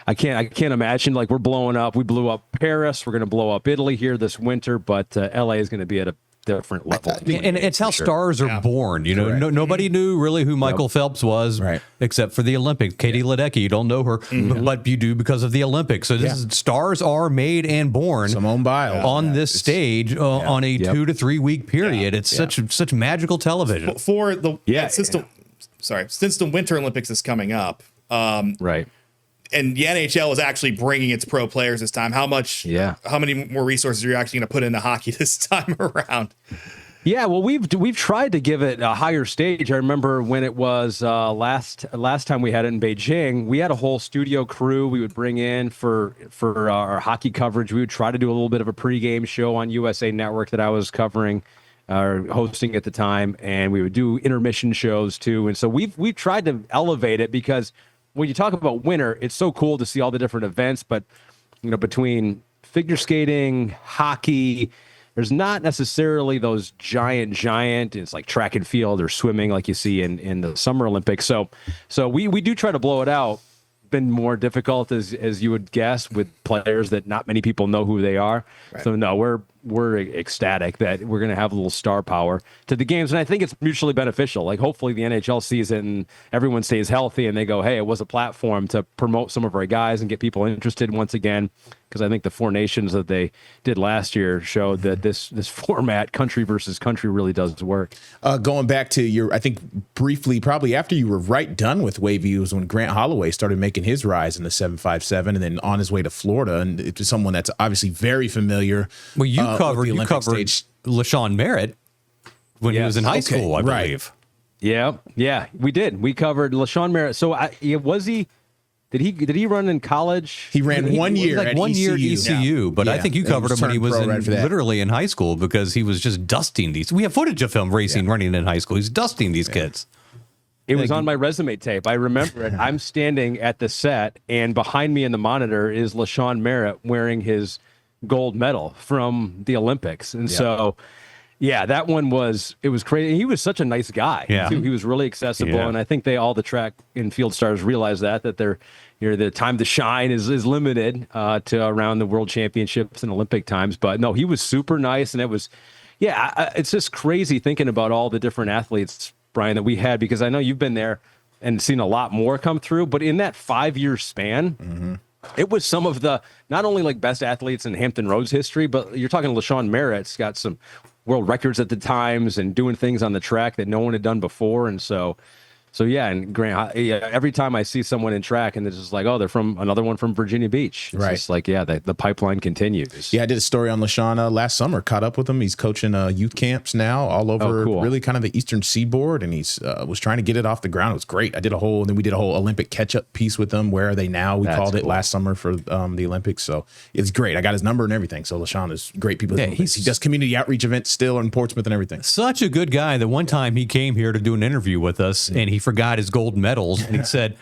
I can't imagine, like, we're blowing up. We blew up Paris. We're going to blow up Italy here this winter, but LA is going to be at a different level. And it's how stars are born. You know, nobody knew really who Michael Phelps was, except for the Olympics. Katie Ledecky, you don't know her, but you do because of the Olympics. So stars are made and born Simone Biles on this stage on a 2 to 3 week period. It's such magical television. For the since the Winter Olympics is coming up, and the NHL is actually bringing its pro players this time. How many more resources are you actually going to put into hockey this time around? Yeah, well, we've tried to give it a higher stage. I remember when it was last time we had it in Beijing, we had a whole studio crew we would bring in for our hockey coverage. We would try to do a little bit of a pregame show on USA Network that I was covering hosting at the time, and we would do intermission shows too. And so we've tried to elevate it, because when you talk about winter, it's so cool to see all the different events. But between figure skating, hockey, there's not necessarily those giant. It's like track and field or swimming like you see in the Summer Olympics. So we do try to blow it out. Been more difficult as you would guess, with players that not many people know who they are. Right. So no, we're ecstatic that we're going to have a little star power to the games, and I think it's mutually beneficial. Like, hopefully the NHL sees it and everyone stays healthy, and they go, hey, it was a platform to promote some of our guys and get people interested once again. Because I think the Four Nations that they did last year showed that this format, country versus country, really does work. Going back to I think briefly, probably after you were done with Wavy, was when Grant Holloway started making his rise in the 757, and then on his way to Florida, and it was someone that's obviously very familiar. Well, you covered LaShawn Merritt when he was in high school, I believe. Yeah, we did. We covered LaShawn Merritt. So was he? Did he run in college? He ran 1 year at ECU, but I think you covered him when he was literally in high school, because he was just dusting these. We have footage of him running in high school. He's dusting these kids. It was on my resume tape. I remember it. I'm standing at the set, and behind me in the monitor is LaShawn Merritt wearing his gold medal from the Olympics. And so, that one was crazy. He was such a nice guy, too. He was really accessible, and I think all the track and field stars realize that the time to shine is limited to around the World Championships and Olympic times. But no, he was super nice, and it was, it's just crazy thinking about all the different athletes, Brian, that we had, because I know you've been there and seen a lot more come through, but in that 5-year span, it was some of the, not only like best athletes in Hampton Roads history, but you're talking LaShawn Merritt's got some world records at the times and doing things on the track that no one had done before. And so and Grant, every time I see someone in track and it's just like, oh, they're from another one from Virginia Beach. It's just like, the pipeline continues. Yeah, I did a story on LaShawn last summer, caught up with him. He's coaching youth camps now all over really kind of the Eastern Seaboard, and he's was trying to get it off the ground. It was great. And then we did a whole Olympic catch-up piece with him. Where are they now? We called it last summer for the Olympics. So it's great. I got his number and everything. So LaShawn is great. People. Yeah, he does community outreach events still in Portsmouth and everything. Such a good guy. The one time he came here to do an interview with us, and he forgot his gold medals, and he said,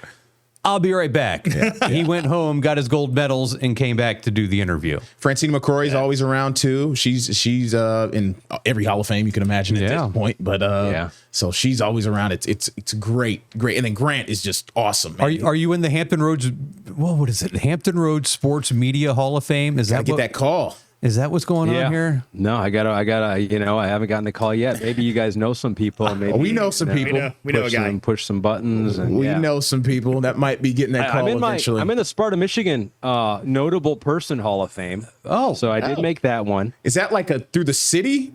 I'll be right back. He went home, got his gold medals, and came back to do the interview. Francine McCrory's always around too. She's in every Hall of Fame you can imagine at this point. But so she's always around. It's great. And then Grant is just awesome. Man. Are you in the Hampton Roads? What is it? Hampton Roads Sports Media Hall of Fame? Is that get that call? Is that what's going on here? No, I gotta, I haven't gotten the call yet. Maybe you guys know some people. Maybe we know some people. We know a guy. Push some buttons. And, we know some people that might be getting that call eventually. I'm in the Sparta, Michigan Notable Person Hall of Fame. Oh, so I did make that one. Is that like through the city?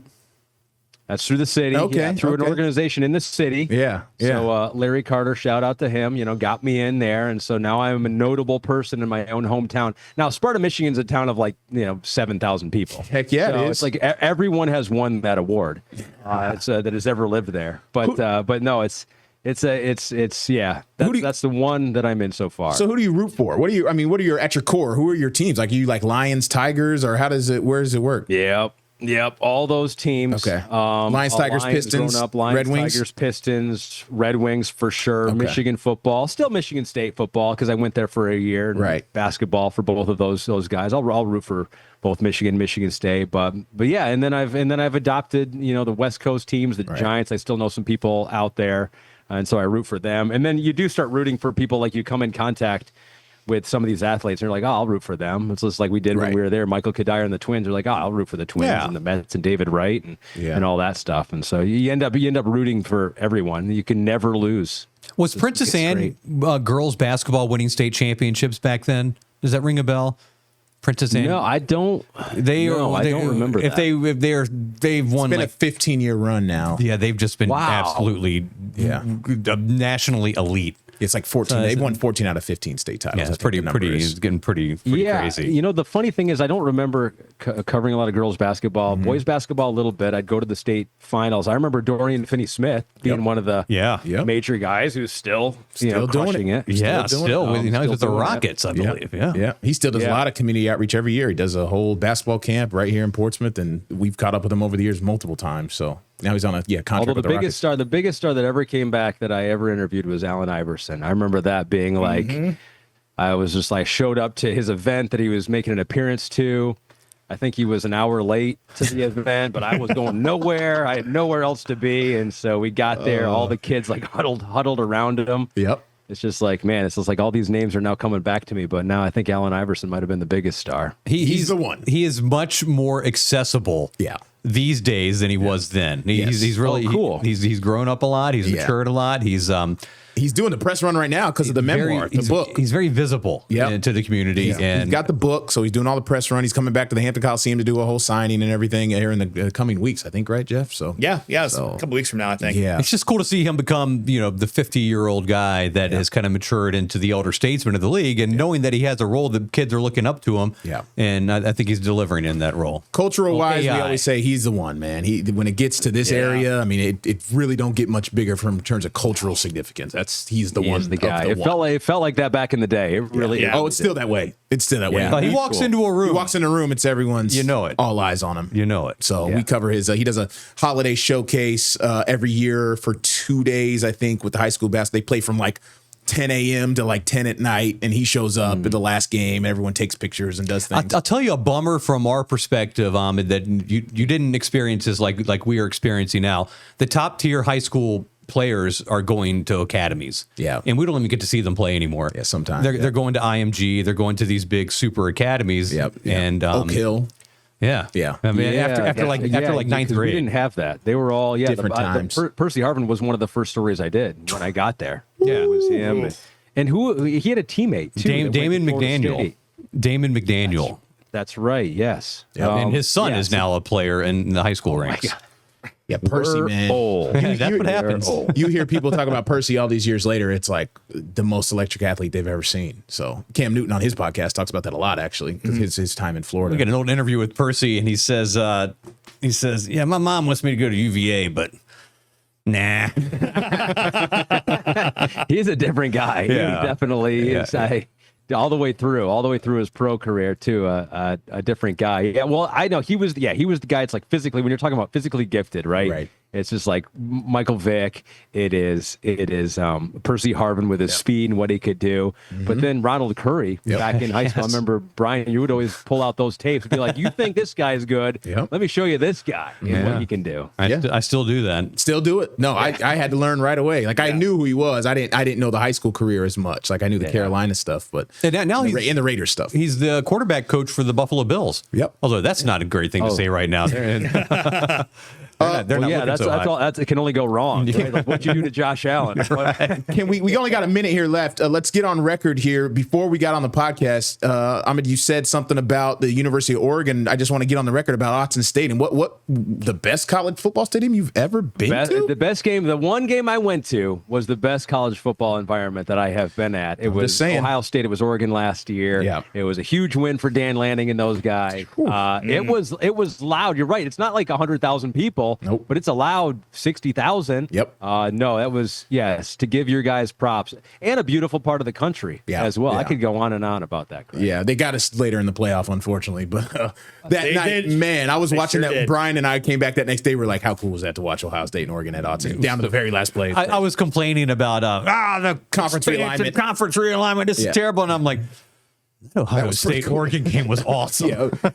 That's through the city. Okay. Through an organization in the city. Yeah. So Larry Carter, shout out to him, got me in there. And so now I'm a notable person in my own hometown. Now, Sparta, Michigan's a town of 7,000 people. Heck yeah, so it is. It's like everyone has won that award that has ever lived there. But no, that's the one that I'm in so far. So who do you root for? What are your at your core? Who are your teams? Like, are you like Lions, Tigers, or where does it work? Yep, all those teams. Okay. Lions, Tigers, Pistons, Lions, Red Wings. Tigers, Pistons, Red Wings for sure. Okay. Michigan football, still Michigan State football because I went there for a year. Right. Basketball for both of those guys. I'll root for both Michigan State, but yeah. And then I've adopted the West Coast teams, the Giants. I still know some people out there, and so I root for them. And then you do start rooting for people like you come in contact with some of these athletes, and you're like, oh, I'll root for them. It's just like we did when we were there. Michael Kadire and the Twins are like, oh, I'll root for the Twins and the Mets and David Wright and all that stuff. And so you end up rooting for everyone. You can never lose. Was Princess Anne girls basketball winning state championships back then? Does that ring a bell? Princess Anne? No, I don't. I don't remember that. They've won. It's been a 15-year run now. Yeah, they've just been absolutely nationally elite. It's like 14. They've won 14 out of 15 state titles. Yeah, it's pretty. It's getting pretty crazy. You know, the funny thing is, I don't remember covering a lot of girls basketball. Boys basketball a little bit. I'd go to the state finals. I remember Dorian Finney-Smith being one of the major guys who's still crushing it. Yeah, still he's with the Rockets, I believe. Yeah. He still does a lot of community outreach every year. He does a whole basketball camp right here in Portsmouth, and we've caught up with him over the years multiple times. So now he's on a contract. Although the biggest star that ever came back that I ever interviewed was Allen Iverson. I remember that being like, I was just like showed up to his event that he was making an appearance to. I think he was an hour late to the event, but I was going nowhere. I had nowhere else to be, and so we got there. All the kids like huddled around him. Yep. It's just like, man, it's just like all these names are now coming back to me. But now I think Allen Iverson might have been the biggest star. He's the one. He is much more accessible. These days than he was then. He's really cool. He's grown up a lot. He's matured a lot. He's doing the press run right now because of the memoir, the book. He's very visible to the community. And he's got the book, so he's doing all the press run. He's coming back to the Hampton Coliseum to do a whole signing and everything here in the coming weeks, I think, right, Jeff? So it's a couple weeks from now, I think. Yeah, it's just cool to see him become, the 50-year-old guy that has kind of matured into the elder statesman of the league, and knowing that he has a role that kids are looking up to him. Yeah, and I think he's delivering in that role. Cultural wise, we always say he's the one, man. When it gets to this area, I mean, it really don't get much bigger in terms of cultural significance. He's the one. The guy. It felt like that back in the day. It really. Oh, it's still that way. It's still that way. He walks into a room. He walks in a room. It's everyone's. All eyes on him. So we cover his. He does a holiday showcase every year for 2 days. I think with the high school basketball, they play from like 10 a.m. to like 10 at night, and he shows up at the last game. Everyone takes pictures and does things. I'll tell you a bummer from our perspective, Ahmed, that you didn't experience this like we are experiencing now. The top tier high school players are going to academies. Yeah. And we don't even get to see them play anymore. Yeah, sometimes. They're going to IMG. They're going to these big super academies. Yep. And Oak Hill. Yeah. Yeah. I mean, after ninth grade. We didn't have that. They were all different times. Percy Harvin was one of the first stories I did when I got there. Yeah. It was him. And he had a teammate too. Damon McDaniel. Damon McDaniel. That's right. Yes. Yep. And his son is now a player in the high school ranks. Yeah, Percy, man. That's what happens. You hear people talk about Percy all these years later. It's like the most electric athlete they've ever seen. So Cam Newton on his podcast talks about that a lot, actually, because his time in Florida. We got an old interview with Percy, and he says, yeah, my mom wants me to go to UVA, but nah. He's a different guy. Yeah. He definitely is. All the way through his pro career too, a different guy. Yeah, well, I know he was the guy. It's like physically, when you're talking about physically gifted, right? Right. It's just like Michael Vick. It is Percy Harvin with his speed and what he could do. But then Ronald Curry back in high school. I remember, Brian, you would always pull out those tapes and be like, "You think this guy's good? Let me show you this guy and what he can do." I still do that. Still do it? No, I had to learn right away. Like I knew who he was. I didn't know the high school career as much. Like I knew the Carolina stuff, but now he's in the Raiders stuff. He's the quarterback coach for the Buffalo Bills. Yep. Although that's not a great thing to say right now. It can only go wrong. Right? Like, what'd you do to Josh Allen? We only got a minute here left. Let's get on record here. Before we got on the podcast, Ahmed, you said something about the University of Oregon. I just want to get on the record about Autzen Stadium. What the best college football stadium you've ever been to? The best game, the one game I went to was the best college football environment that I have been at. It was Ohio State. It was Oregon last year. Yeah. It was a huge win for Dan Lanning and those guys. It was loud. You're right. It's not like 100,000 people. Nope. But it's allowed 60,000. Yep. No, that was, to give your guys props. And a beautiful part of the country as well. Yeah. I could go on and on about that. Greg. Yeah, they got us later in the playoff, unfortunately. But that night, man, I was watching that. Brian and I came back that next day. We're like, how cool was that to watch Ohio State and Oregon at Autzen down to the very last play? I was complaining about the conference realignment. Conference realignment. This is terrible. And I'm like, that Ohio State Oregon game was awesome.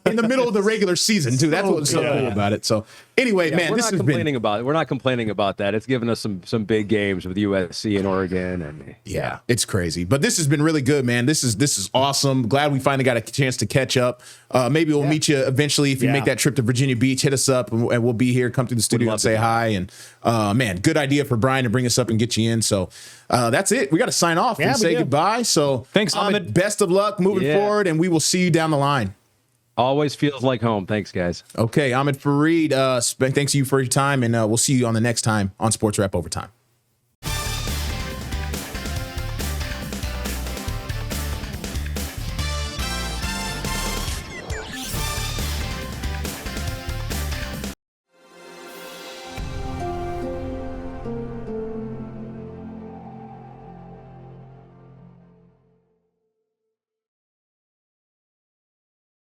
In the middle of the regular season too. That's what's so cool about it. So anyway, man, this has been about it. We're not complaining about that. It's given us some big games with USC and Oregon, and it's crazy. But this has been really good, man. This is awesome. Glad we finally got a chance to catch up. Maybe we'll meet you eventually if you make that trip to Virginia Beach. Hit us up, and we'll be here. Come to the studio and say hi. And man, good idea for Brian to bring us up and get you in. So that's it. We got to sign off and say goodbye. So thanks, Ahmed. Best of luck moving forward, and we will see you down the line. Always feels like home. Thanks, guys. Okay, Ahmed Fareed, thanks to you for your time, and we'll see you on the next time on Sports Wrap Overtime.